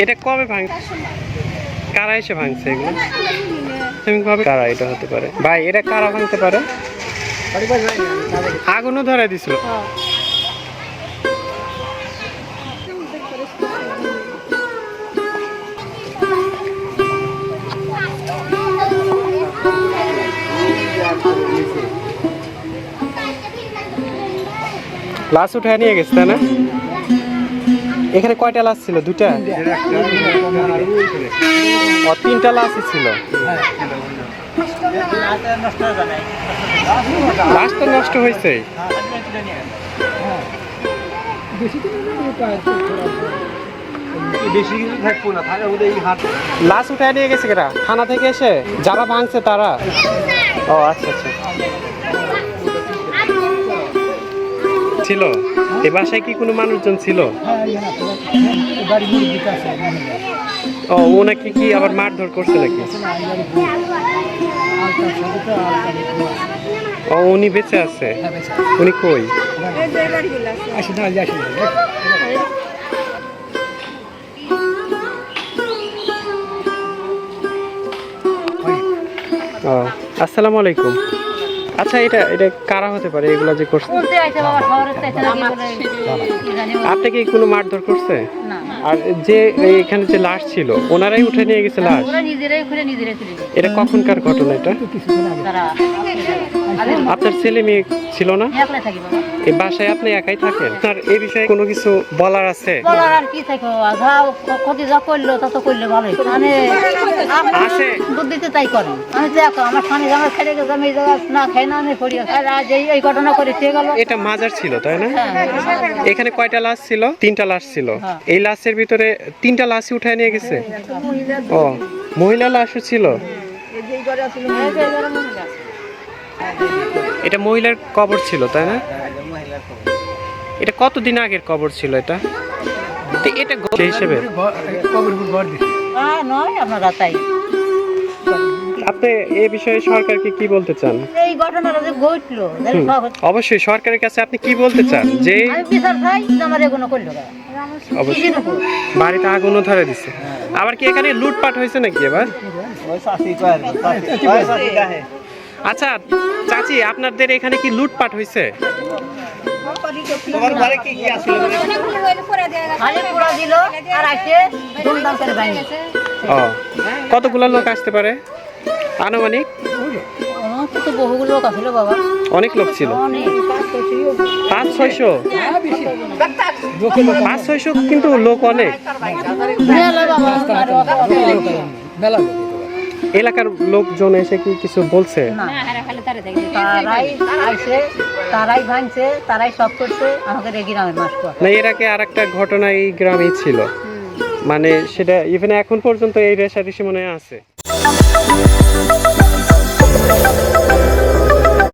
এটা কবে ভাঙছে? কারা এসে ভাঙছে এগুলো? প্রাথমিকভাবে কারা এটা হতে পারে? ভাই এটা কারা ভাঙতে পারে? আগুনও ধরে দিছিল। লাশ উঠায় নিয়ে গেছে তাই না? এখানে কয়টা লাশ ছিল? দুটা? ও তিনটা লাশই ছিল। লাশ তো নষ্ট হয়েছে। লাশ উঠায় নিয়ে গেছে কেরা? থানা থেকে এসে যারা ভাঙছে তারা? ও আচ্ছা আচ্ছা। ছিল এ বাসায় কি কোনো মানুষজন ছিল? ও ওনাকে কি আবার মারধর করছে নাকি? ও উনি বেঁচে আছে? উনি কই? ও আসসালামু আলাইকুম। আচ্ছা এটা এটা কারা হতে পারে এগুলা যে করছে? আপনি কি কোনো মারধর করছে? আর যে এখানে যে লাশ ছিল ওনারাই উঠে নিয়ে গেছে লাশ? এটা কখনকার ঘটনা? এটা আপনার ছেলে মেয়ে ছিল না? এই বাসায় আপনি একাই থাকেন? আপনার এই বিষয়ে কোনো কিছু বলার আছে? আছে বুদ্ধিতে তাই করেন। আমি দেখো আমার স্বামী আমার খেলে গেছে, আমি এই জায়গা না খাই না আমি পড়ি আর আজ এই ঘটনা করে থেকে গেল। এটা মাজার ছিল তাই না? এখানে কয়টা লাশ ছিল? তিনটা লাশ ছিল। এই লাশের ভিতরে তিনটা লাশই উঠায় নিয়ে গেছে? ও মহিলা লাশও ছিল? এটা মহিলার কবর ছিল তাই না? এটা কতদিন আগের কবর ছিল এটা? এটা হিসেবে আপনি এই বিষয়ে সরকারকে কি বলতে চান? এই ঘটনাটা যে ঘটলো অবশ্যই সরকারের কাছে আপনি কি বলতে চান? যে আমি বিচার চাই যে আমার এগুলো করলো অবশ্যই বাড়িতে আগুনও ধরে দিছে। আবার কি এখানে লুটপাট হয়েছে নাকি এবার? আচ্ছা চাচি আপনাদের এখানে কি লুটপাট হয়েছে? কতগুলো লোক আসতে পারে আনুমানিক? বহুগুলো লোক আসলে বাবা, অনেক লোক ছিল। 500-600? 500-600 কিন্তু লোক অনেক। এলাকার লোকজন এসে কি কিছু বলছে? তারাই ভাঙছে, তারাই সব করছে আমাদের এই গ্রামের মাস। না এর আগে আর একটা ঘটনা এই গ্রামেই ছিল, মানে সেটা ইভেন এখন পর্যন্ত এই রেশারেশি মনে আছে।